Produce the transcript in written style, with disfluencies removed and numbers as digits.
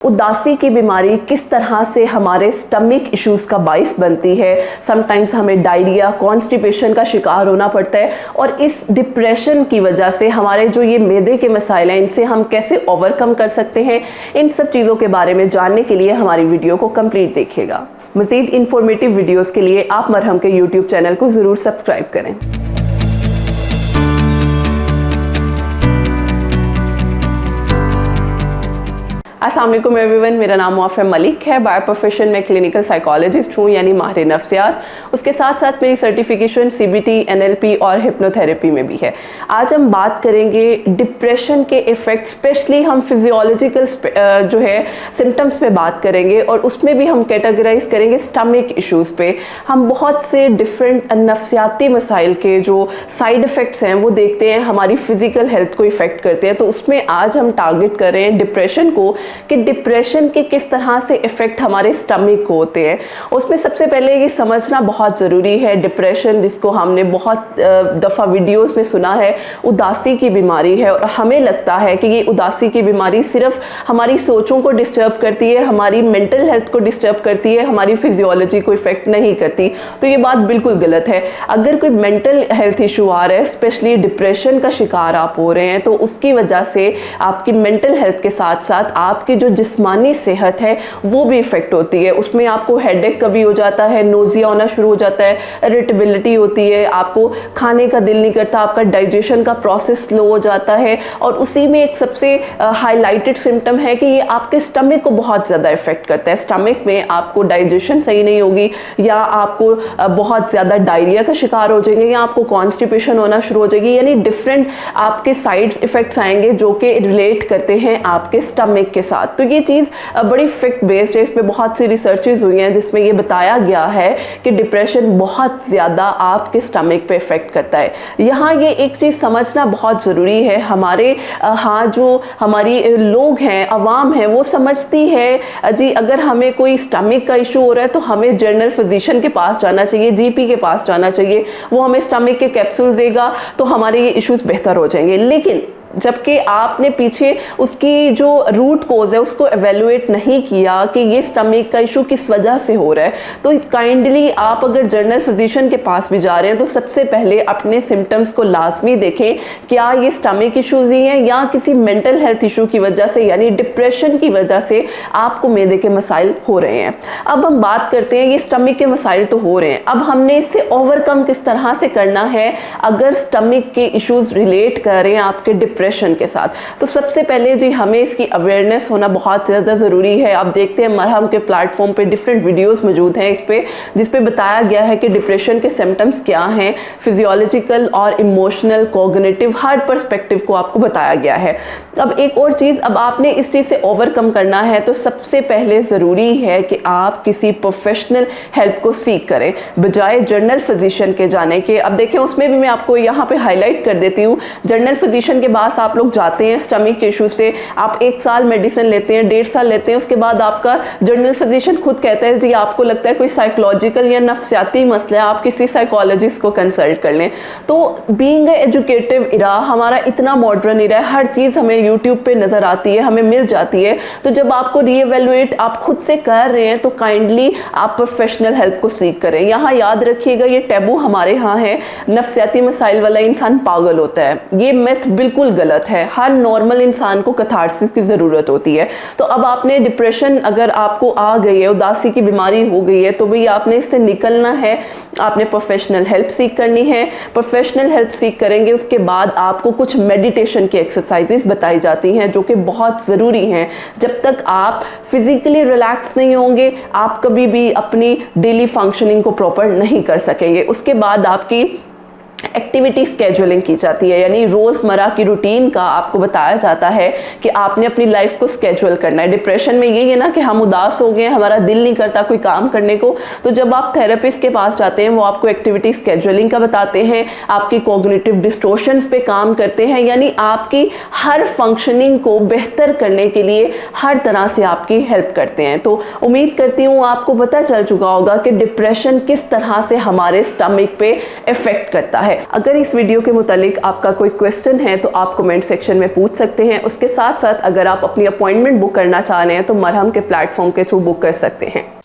उदासी की बीमारी किस तरह से हमारे स्टमक इश्यूज़ का बाइस बनती है। समटाइम्स हमें डायरिया, कॉन्स्टिपेशन का शिकार होना पड़ता है और इस डिप्रेशन की वजह से हमारे जो ये मैदे के मसाइल हैं इनसे हम कैसे ओवरकम कर सकते हैं, इन सब चीज़ों के बारे में जानने के लिए हमारी वीडियो को कंप्लीट देखिएगा। मज़ीद इन्फॉर्मेटिव वीडियोज़ के लिए आप मरहम के यूट्यूब चैनल को ज़रूर सब्सक्राइब करें। अस्सलाम वालेकुम एवरीवन, मेरा नाम वाफ़ा मलिक है। बाय प्रोफेशन में क्लिनिकल साइकोलॉजिस्ट हूँ यानी माहिर नफ्सियात। उसके साथ साथ मेरी सर्टिफिकेशन CBT, NLP और हिप्नोथेरेपी में भी है। आज हम बात करेंगे डिप्रेशन के इफ़ेक्ट, स्पेशली हम फिजियोलॉजिकल जो है सिम्टम्स पे बात करेंगे और उसमें भी हम कैटेगराइज करेंगे स्टमक इश्यूज़ पे। हम बहुत से डिफरेंट नफ्सियाती मसाइल के जो साइड इफ़ेक्ट्स हैं वो देखते हैं, हमारी फ़िज़िकल हेल्थ को इफ़ेक्ट करते हैं। तो उसमें आज हम टारगेट कर रहे हैं डिप्रेशन को कि डिप्रेशन के किस तरह से इफ़ेक्ट हमारे स्टमक को होते हैं। उसमें सबसे पहले ये समझना बहुत ज़रूरी है, डिप्रेशन जिसको हमने बहुत दफ़ा वीडियोस में सुना है, उदासी की बीमारी है। और हमें लगता है कि ये उदासी की बीमारी सिर्फ हमारी सोचों को डिस्टर्ब करती है, हमारी मेंटल हेल्थ को डिस्टर्ब करती है, हमारी फिजियोलॉजी को इफ़ेक्ट नहीं करती। तो ये बात बिल्कुल गलत है। अगर कोई मेंटल हेल्थ इशू आ रहा है, स्पेशली डिप्रेशन का शिकार आप हो रहे हैं, तो उसकी वजह से आपकी मेंटल हेल्थ के साथ साथ आपकी जो जिस्मानी सेहत है वो भी इफ़ेक्ट होती है। उसमें आपको हेडेक कभी हो जाता है, नोज़िया होना शुरू हो जाता है, इरिटेबिलिटी होती है, आपको खाने का दिल नहीं करता, आपका डाइजेशन का प्रोसेस स्लो हो जाता है। और उसी में एक सबसे हाईलाइटेड सिम्टम है कि ये आपके स्टमक को बहुत ज़्यादा इफ़ेक्ट करता है। स्टमक में आपको डाइजेशन सही नहीं होगी, या आपको बहुत ज़्यादा डायरिया का शिकार हो जाएंगे, या आपको कॉन्स्टिपेशन होना शुरू हो जाएगी। यानी डिफरेंट आपके साइड इफ़ेक्ट्स आएंगे जो कि रिलेट करते हैं आपके स्टमक के साथ। तो ये चीज़ बड़ी फैक्ट बेस्ड है, इस पर बहुत सी रिसर्चेज हुई हैं जिसमें ये बताया गया है कि डिप्रेशन बहुत ज़्यादा आपके स्टमक पे इफ़ेक्ट करता है। यहाँ ये एक चीज़ समझना बहुत ज़रूरी है, हमारे जो हमारी लोग हैं, अवाम है, वो समझती है जी अगर हमें कोई स्टमक का इशू हो रहा है तो हमें जनरल फिजिशियन के पास जाना चाहिए, GP के पास जाना चाहिए, वो हमें स्टमक के कैप्सूल देगा तो हमारे ये इश्यूज़ बेहतर हो जाएंगे। लेकिन जबकि आपने पीछे उसकी जो रूट कोज है उसको एवेलुएट नहीं किया कि ये स्टमक का इशू किस वजह से हो रहा है। तो काइंडली आप अगर जनरल फिजिशियन के पास भी जा रहे हैं तो सबसे पहले अपने सिम्टम्स को लाजमी देखें, क्या ये स्टमक इश्यूज ही हैं या किसी मेंटल हेल्थ इशू की वजह से यानी डिप्रेशन की वजह से आपको मैदे के मसाइल हो रहे हैं। अब हम बात करते हैं, ये स्टमक के मसाइल तो हो रहे हैं, अब हमने इससे ओवरकम किस तरह से करना है अगर स्टमक के इश्यूज रिलेट कर रहे हैं आपके डिप्रेशन के साथ। तो सबसे पहले जी हमें इसकी अवेयरनेस होना बहुत ज़्यादा ज़रूरी है। आप देखते हैं मरहम के प्लेटफॉर्म पे डिफरेंट वीडियोस मौजूद हैं इस पे, जिस पे बताया गया है कि डिप्रेशन के सिम्टम्स क्या हैं, फिजियोलॉजिकल और इमोशनल, कॉग्निटिव, हर पर्सपेक्टिव को आपको बताया गया है। अब एक और चीज़, अब आपने इस चीज़ से ओवरकम करना है तो सबसे पहले ज़रूरी है कि आप किसी प्रोफेशनल हेल्प को सीख करें बजाय जर्नल फिजिशियन के जाने के। अब देखें उसमें भी मैं आपको यहाँ पे हाईलाइट कर देती हूँ, जर्नल फिजिशियन के बाद आप लोग जाते हैं स्टमक के इशू से, आप 1 साल मेडिसिन लेते हैं, 1.5 साल लेते हैं, उसके बाद आपका जर्नल फिजिशियन खुद कहता है जी आपको लगता है कोई साइकोलॉजिकल या नफ्सियाती मसला है, आप किसी साइकोलॉजिस्ट को कंसल्ट कर लें। तो बीइंग एजुकेटिव इरा, हमारा इतना मॉडर्न इरा है, हर चीज़ हमें यूट्यूब पे नज़र आती है, हमें मिल जाती है। तो जब आपको रीएवैल्यूएट आप खुद से कर रहे हैं तो काइंडली आप प्रोफेशनल हेल्प को सीख करें। यहाँ याद रखिएगा ये टैबू हमारे यहाँ है, नफ्सियाती मसाइल वाला इंसान पागल होता है, ये मिथ बिल्कुल गलत है। हर नॉर्मल इंसान को कैथार्सिस की ज़रूरत होती है। तो अब आपने डिप्रेशन अगर आपको आ गई है, उदासी की बीमारी हो गई है, तो भाई आपने इससे निकलना है, आपने प्रोफेशनल हेल्प सीख करनी है। प्रोफेशनल हेल्प सीख करेंगे उसके बाद आपको कुछ मेडिटेशन की एक्सरसाइजेस बताई जाती हैं जो कि बहुत ज़रूरी हैं। जब तक आप फिज़िकली रिलैक्स नहीं होंगे आप कभी भी अपनी डेली फंक्शनिंग को प्रॉपर नहीं कर सकेंगे। उसके बाद आपकी एक्टिविटी स्केजुलिंग की जाती है, यानी रोज़मर्रा की रूटीन का आपको बताया जाता है कि आपने अपनी लाइफ को स्केजुअल करना है। डिप्रेशन में यही है ना कि हम उदास हो गए, हमारा दिल नहीं करता कोई काम करने को, तो जब आप थेरेपिस्ट के पास जाते हैं वो आपको एक्टिविटी स्केजुअलिंग का बताते हैं, आपकी कॉग्निटिव डिस्टॉर्शंस पे काम करते हैं, यानी आपकी हर फंक्शनिंग को बेहतर करने के लिए हर तरह से आपकी हेल्प करते हैं। तो उम्मीद करती हूँ आपको पता चल चुका होगा कि डिप्रेशन किस तरह से हमारे स्टमक पे इफेक्ट करता है। है। अगर इस वीडियो के मुतालिक आपका कोई क्वेश्चन है तो आप कमेंट सेक्शन में पूछ सकते हैं। उसके साथ साथ अगर आप अपनी अपॉइंटमेंट बुक करना चाह रहे हैं तो मरहम के प्लेटफॉर्म के थ्रू बुक कर सकते हैं।